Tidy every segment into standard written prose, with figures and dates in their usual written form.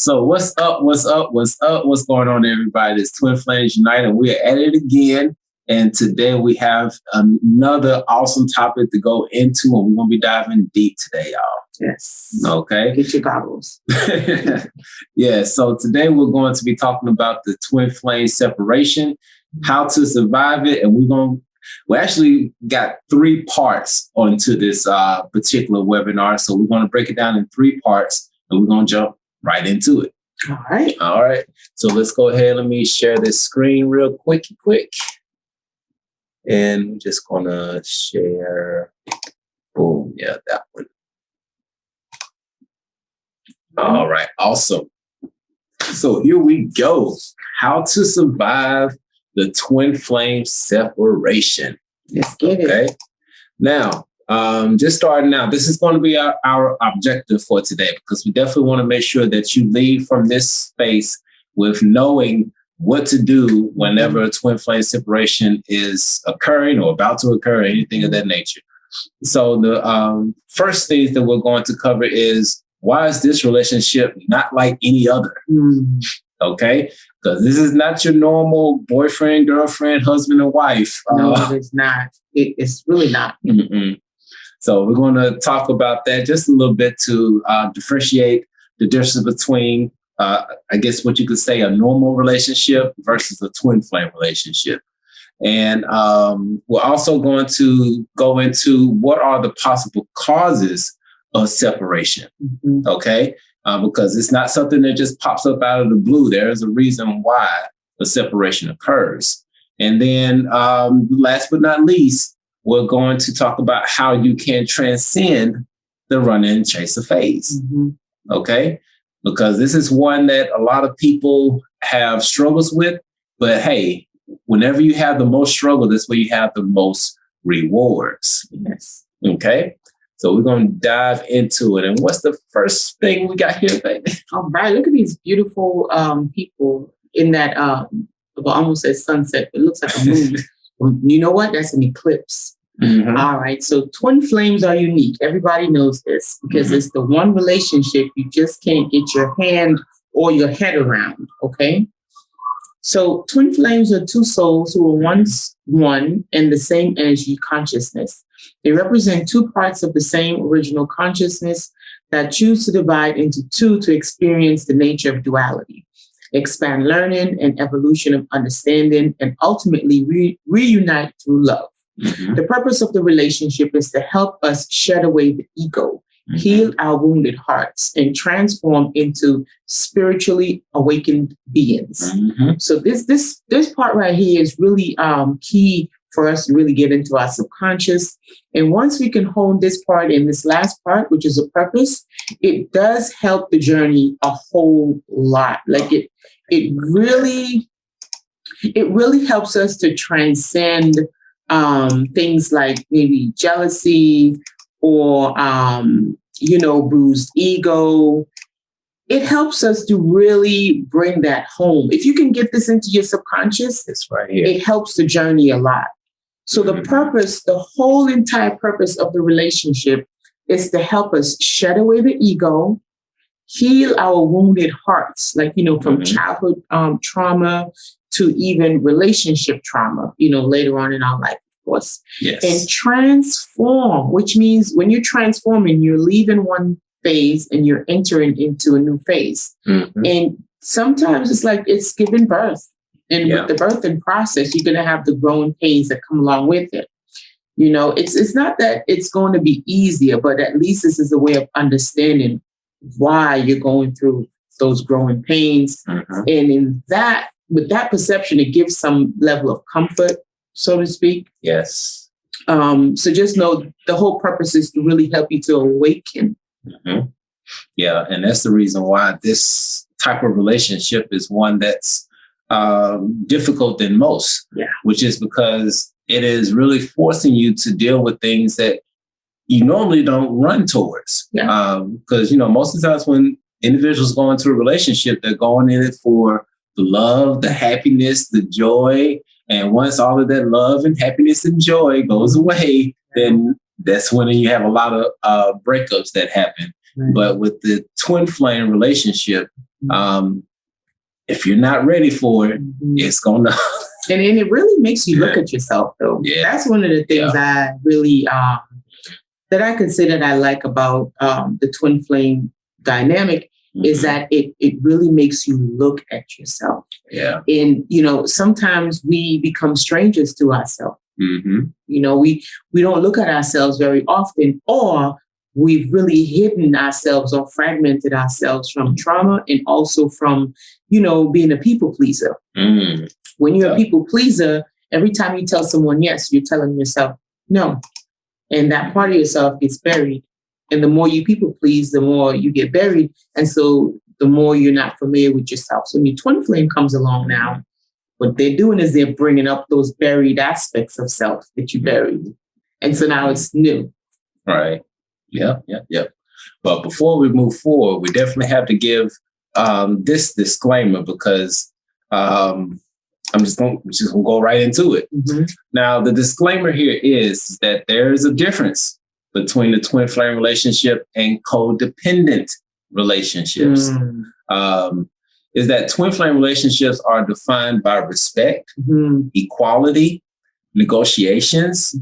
So what's up? What's up? What's up? What's going on, everybody? It's Twin Flames Unite, and we're at it again. And today we have another awesome topic to go into, and we're going to be diving deep today, y'all. Yes. Okay. Get your goggles. Yeah. So today we're going to be talking about the twin flame separation, how to survive it, and we actually got 3 parts onto this particular webinar. So we're going to break it down in 3 parts, and we're going to jump right into it. All right. All right. So let's go ahead. Let me share this screen real quick. And I'm just going to share. Boom. Yeah, that one. All right. Awesome. So here we go. How to survive the twin flame separation. Let's get it. Okay. Now, just starting out, this is going to be our objective for today, because we definitely want to make sure that you leave from this space with knowing what to do whenever a twin flame separation is occurring or about to occur, or anything of that nature. So the first thing that we're going to cover is, why is this relationship not like any other? Okay? Because this is not your normal boyfriend, girlfriend, husband, and wife. No, it's not. It's really not. So we're going to talk about that just a little bit to differentiate the difference between, I guess what you could say, a normal relationship versus a twin flame relationship. And we're also going to go into what are the possible causes of separation. Okay? Because it's not something that just pops up out of the blue. There is a reason why the separation occurs. And then last but not least, we're going to talk about how you can transcend the run-in chaser phase. Okay? Because this is one that a lot of people have struggles with. But hey, whenever you have the most struggle, that's where you have the most rewards. Yes. Okay? So we're going to dive into it. And what's the first thing we got here, baby? All right. Look at these beautiful people in that, almost a sunset. It looks like a moon. You know what? That's an eclipse. All right. So twin flames are unique. Everybody knows this, because it's the one relationship you just can't get your hand or your head around. Okay. So twin flames are 2 souls who were once one in the same energy consciousness. They represent 2 parts of the same original consciousness that choose to divide into 2 to experience the nature of duality, expand learning and evolution of understanding, and ultimately reunite through love. The purpose of the relationship is to help us shed away the ego, heal our wounded hearts, and transform into spiritually awakened beings. So this part right here is really key for us to really get into our subconscious. And once we can hone this part in this last part, which is a purpose, it does help the journey a whole lot. Like it really helps us to transcend things like maybe jealousy or, bruised ego. It helps us to really bring that home. If you can get this into your subconscious, it's right here. It helps the journey a lot. So the purpose, the whole entire purpose of the relationship is to help us shed away the ego, heal our wounded hearts, like, from childhood trauma to even relationship trauma, later on in our life, of course. Yes. And transform, which means when you're transforming, you're leaving one phase and you're entering into a new phase. And sometimes it's like it's giving birth. And with the birthing process, you're going to have the growing pains that come along with it. It's not that it's going to be easier, but at least this is a way of understanding why you're going through those growing pains. And with that perception, it gives some level of comfort, so to speak. Yes. So just know the whole purpose is to really help you to awaken. Yeah. And that's the reason why this type of relationship is one that's difficult than most, which is because it is really forcing you to deal with things that you normally don't run towards. Because, most of the times when individuals go into a relationship, they're going in it for the love, the happiness, the joy. And once all of that love and happiness and joy goes away, then that's when you have a lot of breakups that happen. But with the twin flame relationship, If you're not ready for it, it's gonna. And it really makes you look at yourself, though. Yeah. That's one of the things I really that I consider that I like about the twin flame dynamic is that it really makes you look at yourself. Yeah. And sometimes we become strangers to ourselves. We don't look at ourselves very often, or we've really hidden ourselves or fragmented ourselves from trauma and also from, being a people pleaser. When you're a people pleaser, every time you tell someone yes, you're telling yourself no. And that part of yourself gets buried. And the more you people please, the more you get buried. And so the more you're not familiar with yourself. So when your twin flame comes along now, what they're doing is they're bringing up those buried aspects of self that you buried. And so now it's new. Right. Yeah. But before we move forward, we definitely have to give this disclaimer because I'm just gonna go right into it. Now, the disclaimer here is that there is a difference between the twin flame relationship and codependent relationships. Is that twin flame relationships are defined by respect, equality, negotiations,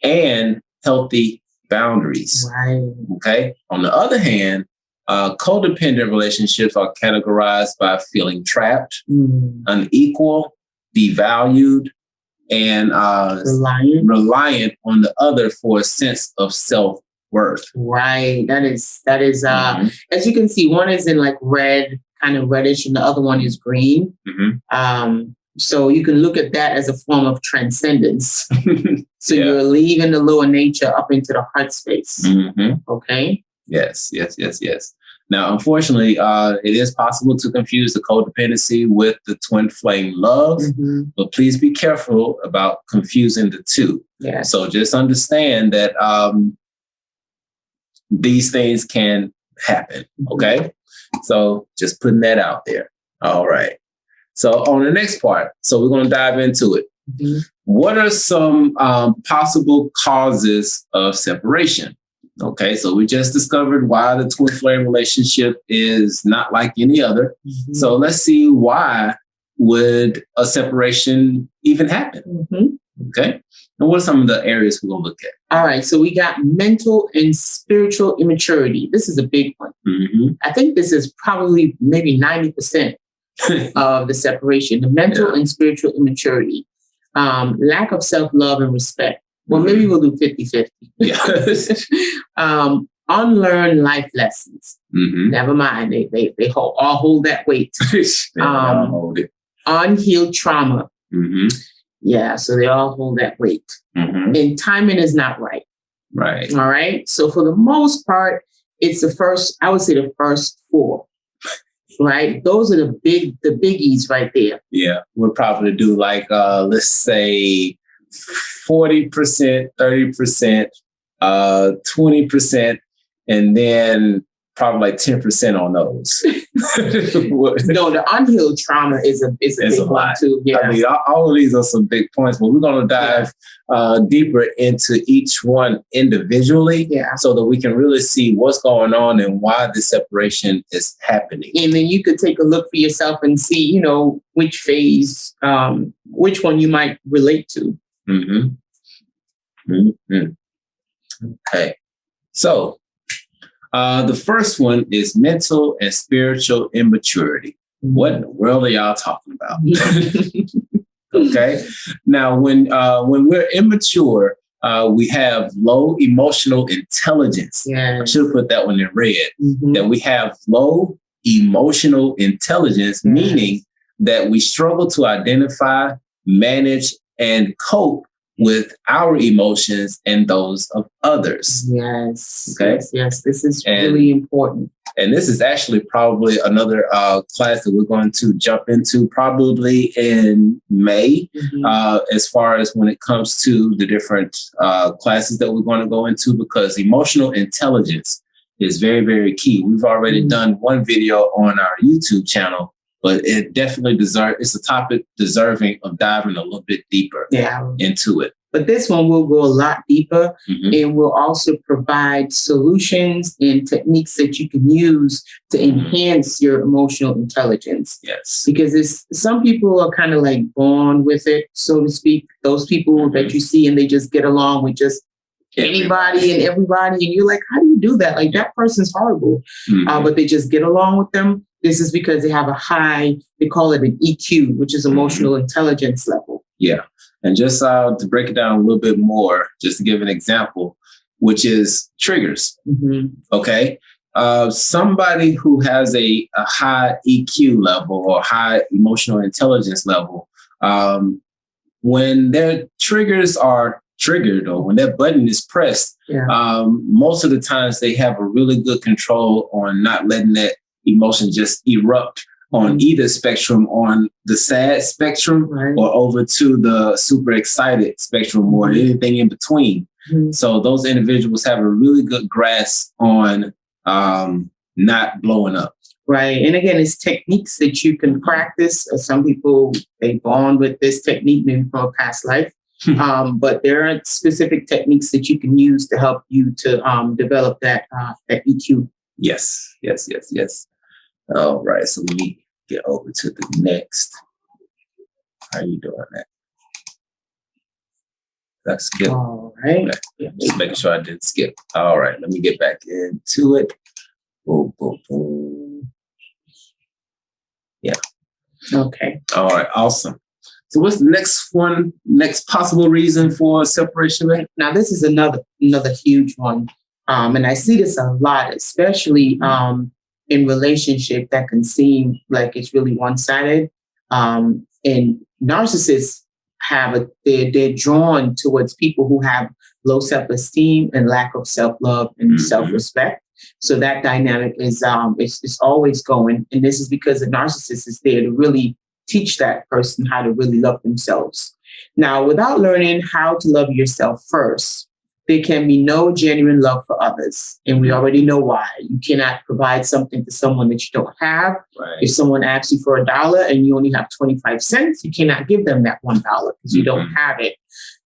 and healthy boundaries. Right. Okay. On the other hand, codependent relationships are categorized by feeling trapped, unequal, devalued, and reliant on the other for a sense of self-worth. Right. That is as you can see, one is in like red, kind of reddish, and the other one is green. So you can look at that as a form of transcendence. So you're leaving the lower nature up into the heart space. Okay. Yes. Now, unfortunately, it is possible to confuse the codependency with the twin flame love, but please be careful about confusing the two. Yeah. So just understand that these things can happen. Okay. So just putting that out there. All right. So on the next part, so we're going to dive into it. What are some possible causes of separation? Okay, so we just discovered why the twin flame relationship is not like any other. So let's see, why would a separation even happen? Okay, and what are some of the areas we're going to look at? All right, so we got mental and spiritual immaturity. This is a big one. I think this is probably maybe 90% of the separation, the mental and spiritual immaturity, lack of self-love and respect. Well, maybe we'll do 50-50. Unlearn life lessons. Never mind. They all hold that weight. Hold it. Unhealed trauma. Yeah, so they all hold that weight. And timing is not right. Right. All right. So for the most part, it's the first 4. Right. Those are the biggies right there. Yeah. We'll probably do like let's say 40%, 30%, 20%, and then probably like 10% on those. No, the unhealed trauma is a big one too. Yeah. I mean, all of these are some big points, but we're going to dive deeper into each one individually so that we can really see what's going on and why the separation is happening. And then you could take a look for yourself and see, which phase, which one you might relate to. Okay. So the first one is mental and spiritual immaturity. What in the world are y'all talking about? Okay. Now, when we're immature, we have low emotional intelligence. Yes. I should have put that one in red. That we have low emotional intelligence, meaning that we struggle to identify, manage, and cope with our emotions and those of others. Yes. Okay. Yes. This is really important. And this is actually probably another class that we're going to jump into probably in May, as far as when it comes to the different classes that we're going to go into, because emotional intelligence is very, very key. We've already done one video on our YouTube channel, but it definitely it's a topic deserving of diving a little bit deeper into it. But this one will go a lot deeper, and will also provide solutions and techniques that you can use to enhance your emotional intelligence. Yes. Because some people are kind of like born with it, so to speak. Those people that you see and they just get along with just anybody and everybody, and you're like, how do you do that? Like, that person's horrible, but they just get along with them. This is because they have a high, they call it an EQ, which is emotional intelligence level. Yeah. And just to break it down a little bit more, just to give an example, which is triggers. Okay. Somebody who has a high EQ level or high emotional intelligence level, when their triggers are triggered or when that button is pressed, most of the times they have a really good control on not letting that emotion just erupt on either spectrum, on the sad spectrum or over to the super excited spectrum or anything in between. So those individuals have a really good grasp on not blowing up. Right. And again, it's techniques that you can practice. Some people, they born with this technique maybe from a past life. But there are specific techniques that you can use to help you to develop that EQ. Yes. All right. So let me get over to the next. How are you doing that? That's skip. All right. Okay. Just making sure I didn't skip. All right. Let me get back into it. Boom, boom, boom. Yeah. Okay. All right. Awesome. So what's the next possible reason for separation rate? Now, this is another huge one. And I see this a lot, especially in relationship that can seem like it's really one-sided. And narcissists they're drawn towards people who have low self-esteem and lack of self-love and self-respect. So that dynamic is it's always going. And this is because the narcissist is there to really teach that person how to really love themselves. Now, without learning how to love yourself first, there can be no genuine love for others. And we already know why. You cannot provide something to someone that you don't have. Right. If someone asks you for $1 and you only have 25 cents, you cannot give them that $1 because you don't have it.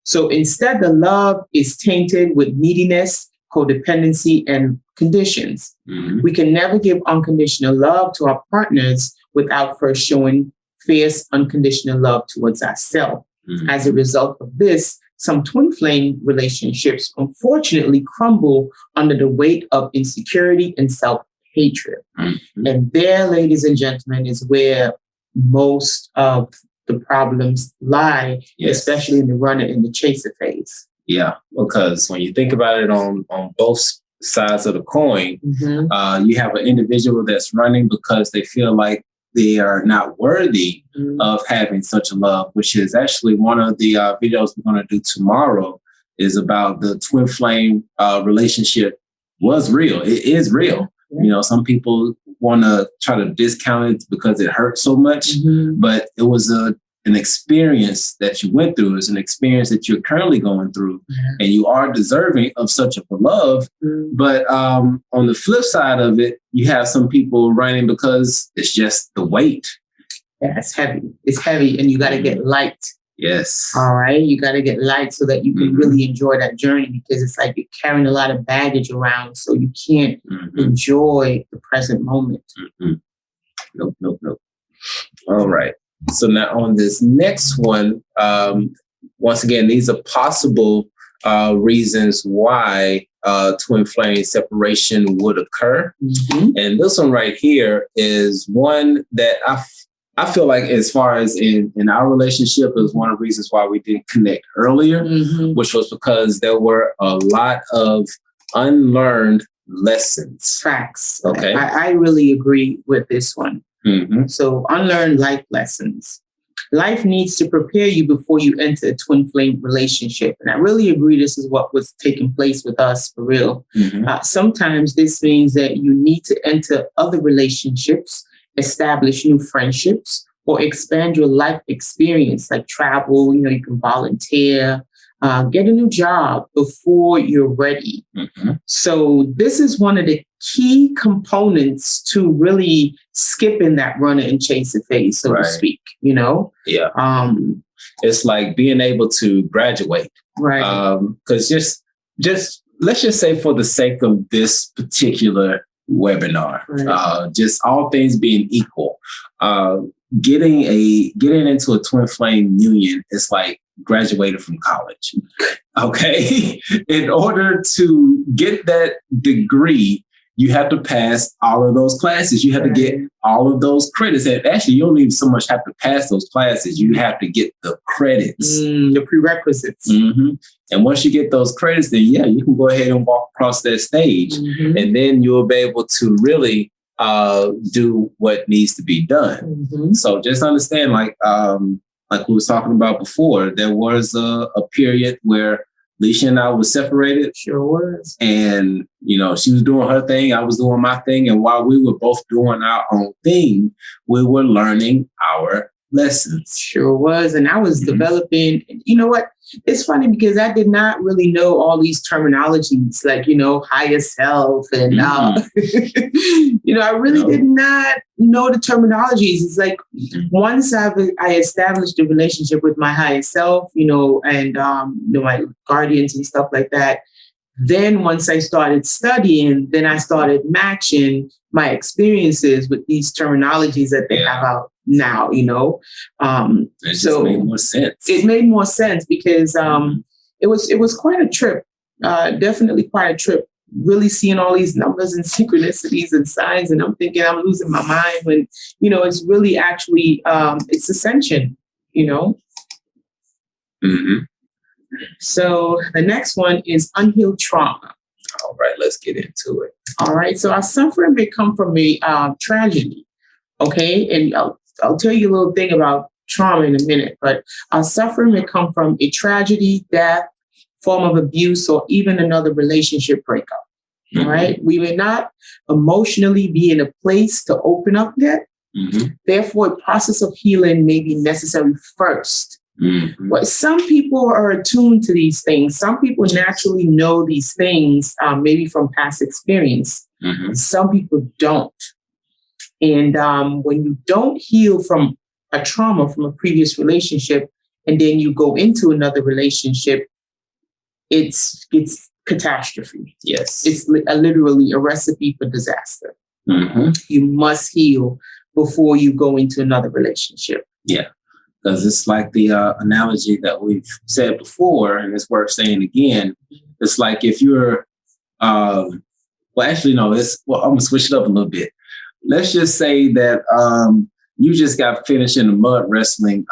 So instead, the love is tainted with neediness, codependency, and conditions. We can never give unconditional love to our partners without first showing fierce, unconditional love towards ourselves. As a result of this, some twin flame relationships unfortunately crumble under the weight of insecurity and self-hatred. And there, ladies and gentlemen, is where most of the problems lie, especially in the runner and the chaser phase. Yeah, because when you think about it on both sides of the coin, you have an individual that's running because they feel like they are not worthy of having such a love, which is actually one of the videos we're going to do tomorrow is about the twin flame relationship was real. It is real. You know, some people want to try to discount it because it hurts so much, but it was an experience that you went through. It's an experience that you're currently going through, and you are deserving of such a love. But on the flip side of it, you have some people running because it's just the weight. Yeah, it's heavy. It's heavy, and you got to get light. Yes. All right. You got to get light so that you can really enjoy that journey, because it's like you're carrying a lot of baggage around, so you can't enjoy the present moment. Nope. All right. So now on this next one, once again, these are possible reasons why twin flame separation would occur. And this one right here is one that I feel like, as far as in our relationship, is one of the reasons why we didn't connect earlier, which was because there were a lot of unlearned lessons. Facts. Okay. I really agree with this one. So unlearn life lessons. Life needs to prepare you before you enter a twin flame relationship. And I really agree this is what was taking place with us for real. Sometimes this means that you need to enter other relationships, establish new friendships, or expand your life experience, like travel. You know, you can volunteer, get a new job before you're ready. Mm-hmm. So this is one of the key components to really skipping that runner and chaser phase, so to speak, you know? Yeah. It's like being able to graduate. Right. Because just let's just say for the sake of this particular webinar, just all things being equal, getting into a twin flame union is like graduating from college. Okay. In order to get that degree, you have to pass all of those classes. You have to get all of those credits. And actually, you don't even so much have to pass those classes. You have to get the credits. The prerequisites. Mm-hmm. And once you get those credits, then you can go ahead and walk across that stage. Mm-hmm. And then you'll be able to really do what needs to be done. Mm-hmm. So just understand, like we was talking about before, there was a period where Leisha and I was separated. Sure was. And, she was doing her thing. I was doing my thing. And while we were both doing our own thing, we were learning our lessons. Sure was. And I was developing, you know what? It's funny because I did not really know all these terminologies like, higher self and, I really did not know the terminologies. It's like once I established a relationship with my higher self, and, my guardians and stuff like that. Then once I started studying, then I started matching my experiences with these terminologies that they have out now, It just made more sense. It made more sense because it was quite a trip, definitely quite a trip, really seeing all these numbers and synchronicities and signs. And I'm thinking I'm losing my mind when, it's really actually, it's ascension, Mm-hmm. So the next one is unhealed trauma. All right, let's get into it. All right. So our suffering may come from a tragedy. Okay. And I'll tell you a little thing about trauma in a minute, but our suffering may come from a tragedy, death, form of abuse, or even another relationship breakup. Mm-hmm. All right. We may not emotionally be in a place to open up yet. Mm-hmm. Therefore, a process of healing may be necessary first. Mm-hmm. But some people are attuned to these things. Some people naturally know these things, maybe from past experience. Mm-hmm. Some people don't. And when you don't heal from a trauma from a previous relationship, and then you go into another relationship, it's catastrophe. Yes. It's literally a recipe for disaster. Mm-hmm. You must heal before you go into another relationship. Yeah. Because it's like the analogy that we've said before, and it's worth saying again. It's like if you're, I'm going to switch it up a little bit. Let's just say that you just got finished in a mud wrestling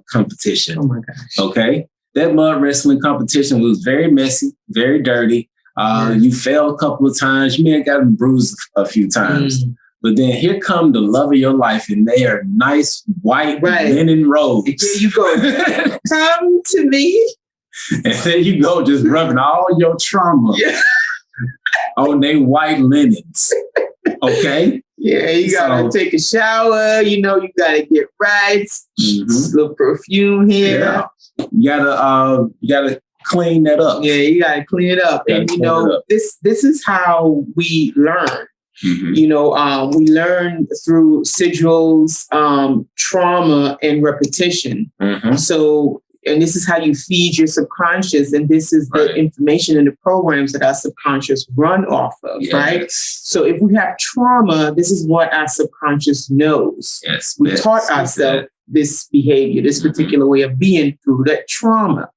competition. Oh my gosh. Okay. That mud wrestling competition was very messy, very dirty. You fell a couple of times. You may have gotten bruised a few times. But then here come the love of your life, and they are nice white linen robes. Here you go. Come to me. And there you go, just rubbing all your trauma on their white linens. Okay? Yeah, you gotta take a shower. You gotta get right. A little perfume here. Yeah. You gotta clean that up. Yeah, you gotta clean it up. And this is how we learn. Mm-hmm. We learn through sigils, trauma, and repetition. Mm-hmm. So, and this is how you feed your subconscious. And this is the information and the programs that our subconscious run off of, right? So if we have trauma, this is what our subconscious knows. Yes. We taught ourselves this behavior, this particular way of being through that trauma.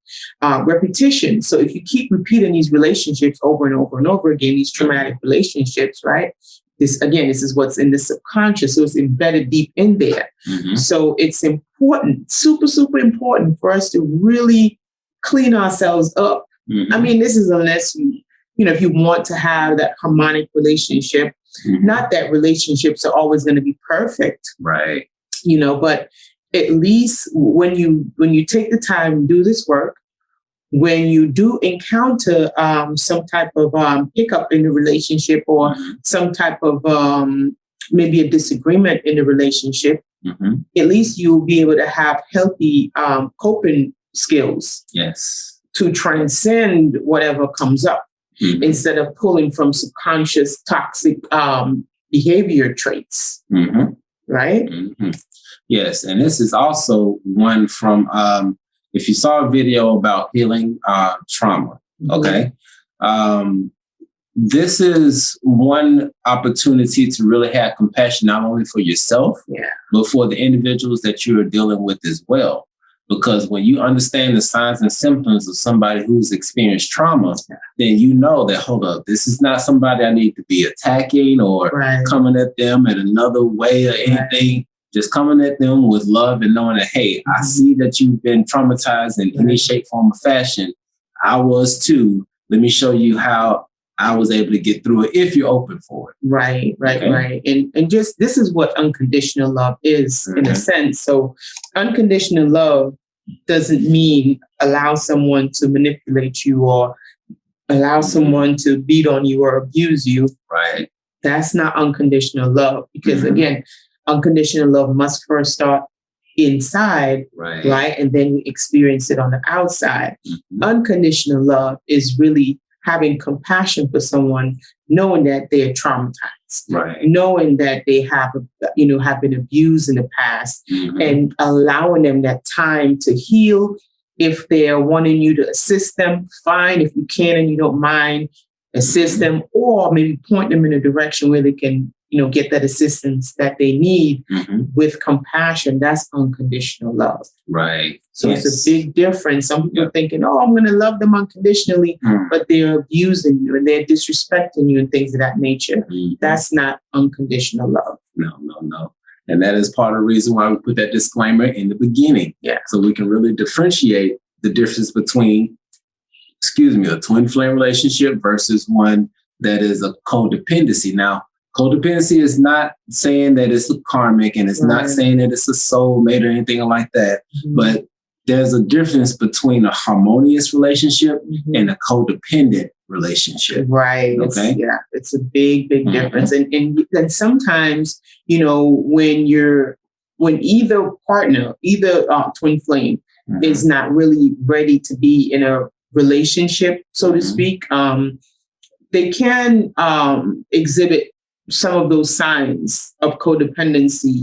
Repetition. So if you keep repeating these relationships over and over and over again, these traumatic relationships, right? This is what's in the subconscious. So it's embedded deep in there. Mm-hmm. So it's important, super, super important for us to really clean ourselves up. Mm-hmm. I mean, this is unless if you want to have that harmonic relationship, not that relationships are always going to be perfect. Right. But at least when you take the time and do this work, when you do encounter some type of hiccup in the relationship or some type of maybe a disagreement in the relationship, at least you'll be able to have healthy coping skills. Yes. to transcend whatever comes up instead of pulling from subconscious toxic behavior traits. Right? Yes. And this is also one from, if you saw a video about healing trauma, okay? This is one opportunity to really have compassion, not only for yourself, but for the individuals that you are dealing with as well. Because when you understand the signs and symptoms of somebody who's experienced trauma, then you know that, hold up, this is not somebody I need to be attacking or coming at them in another way or anything. Just coming at them with love and knowing that, hey, I see that you've been traumatized in any shape, form, or fashion. I was too. Let me show you how I was able to get through it if you're open for it. Right. And just this is what unconditional love is in a sense. So unconditional love doesn't mean allow someone to manipulate you or allow someone to beat on you or abuse you. Right. That's not unconditional love because again, unconditional love must first start inside, right? And then we experience it on the outside. Unconditional love is really having compassion for someone, knowing that they're traumatized, knowing that they have been abused in the past, and allowing them that time to heal. If they're wanting you to assist them, fine. If you can and you don't mind, assist them, or maybe point them in a direction where they can, get that assistance that they need with compassion. That's unconditional love. Right. So it's a big difference. Some people are thinking, oh, I'm going to love them unconditionally, but they're abusing you and they're disrespecting you and things of that nature. That's not unconditional love. No. And that is part of the reason why we put that disclaimer in the beginning. So we can really differentiate the difference between, a twin flame relationship versus one that is a codependency. Now, codependency is not saying that it's a karmic and it's not saying that it's a soulmate or anything like that. But there's a difference between a harmonious relationship and a codependent relationship. Right. Okay. It's a big difference. And sometimes, when either partner, twin flame is not really ready to be in a relationship, so to speak, they can exhibit some of those signs of codependency,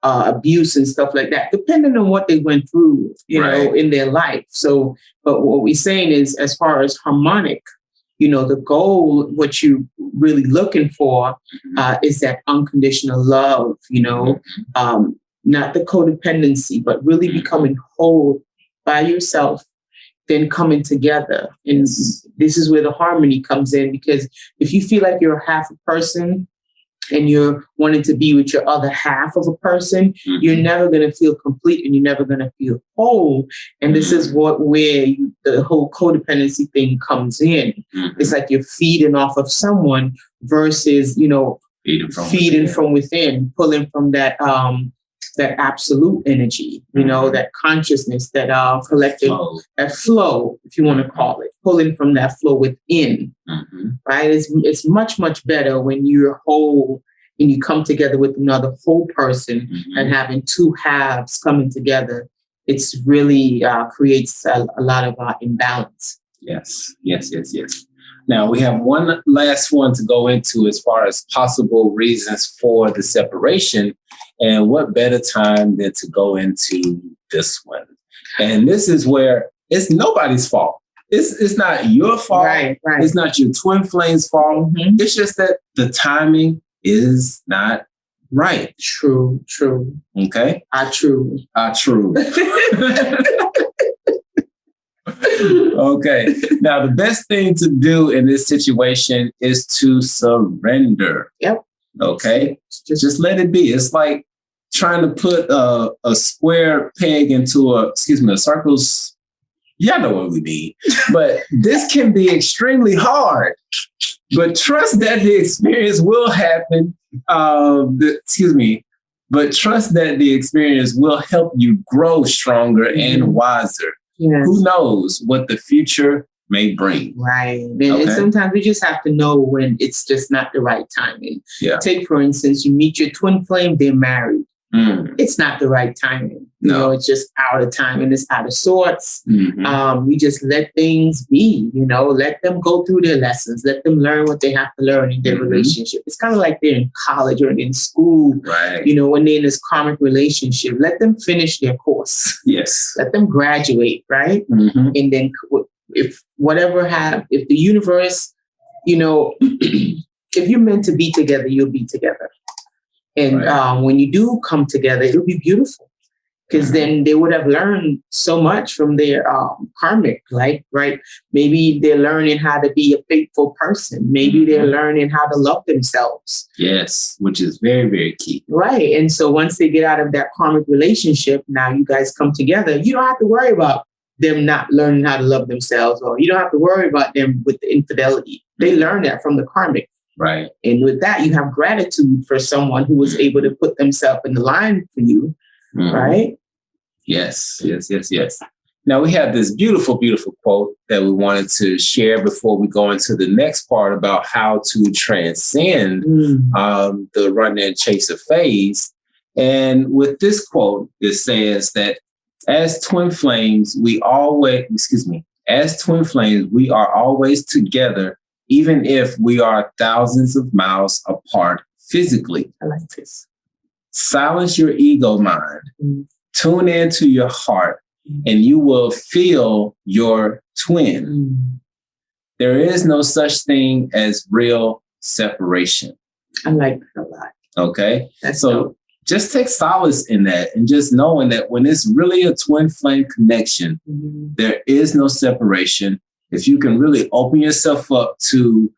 abuse and stuff like that, depending on what they went through, in their life. So, but what we're saying is, as far as harmonic, the goal, what you're really looking for is that unconditional love, not the codependency, but really becoming whole by yourself, then coming together. And this is where the harmony comes in, because if you feel like you're half a person and you're wanting to be with your other half of a person, you're never going to feel complete and you're never going to feel whole. And this is where the whole codependency thing comes in. It's like you're feeding off of someone versus, feeding from within, pulling from that absolute energy, that consciousness, that collective, that flow, if you want to call it, pulling from that flow within, right? It's much, much better when you're whole and you come together with another whole person and having two halves coming together. It's really creates a lot of imbalance. Yes. Now, we have one last one to go into as far as possible reasons for the separation. And what better time than to go into this one? And this is where it's nobody's fault. It's not your fault. Right. It's not your twin flame's fault. It's just that the timing is not right. True. Okay? True. Okay. Now, the best thing to do in this situation is to surrender. Yep. Okay. Just let it be. It's like trying to put a square peg into a circle. Y'all know what we mean. But this can be extremely hard. But trust that the experience will happen. But trust that the experience will help you grow stronger and wiser. Yes. Who knows what the future may bring. Right. And sometimes we just have to know when it's just not the right timing. Yeah. Take, for instance, you meet your twin flame, they're married. it's not the right timing. You know, it's just out of time and it's out of sorts. We just let things be, you know, let them go through their lessons, let them learn what they have to learn in their relationship. It's kind of like they're in college or in school, right? You know, when they're in this karmic relationship, let them finish their course. Yes. Let them graduate, right? And then if the universe, you know, if you're meant to be together, you'll be together. And when you do come together, it'll be beautiful because then they would have learned so much from their karmic life, right? Maybe they're learning how to be a faithful person. Maybe they're learning how to love themselves. Yes, which is very, very key. Right. And so once they get out of that karmic relationship, now you guys come together. You don't have to worry about them not learning how to love themselves, or you don't have to worry about them with the infidelity. They learn that from the karmic. Right. And with that, you have gratitude for someone who was able to put themselves in the line for you. Right? Yes. Now we have this beautiful, beautiful quote that we wanted to share before we go into the next part about how to transcend the run and chaser phase. And with this quote, it says that as twin flames, we are always together, even if we are thousands of miles apart physically. I like this. Silence your ego mind. Tune into your heart, and you will feel your twin. There is no such thing as real separation. I like that a lot. Okay? That's so dope. Just take solace in that, and just knowing that when it's really a twin flame connection, there is no separation. If you can really open yourself up to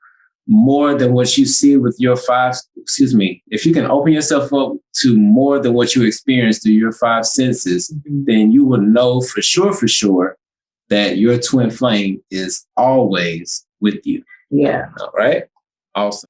more than what you see with your if you can open yourself up to more than what you experience through your five senses, then you will know for sure that your twin flame is always with you. Yeah. All right. Awesome.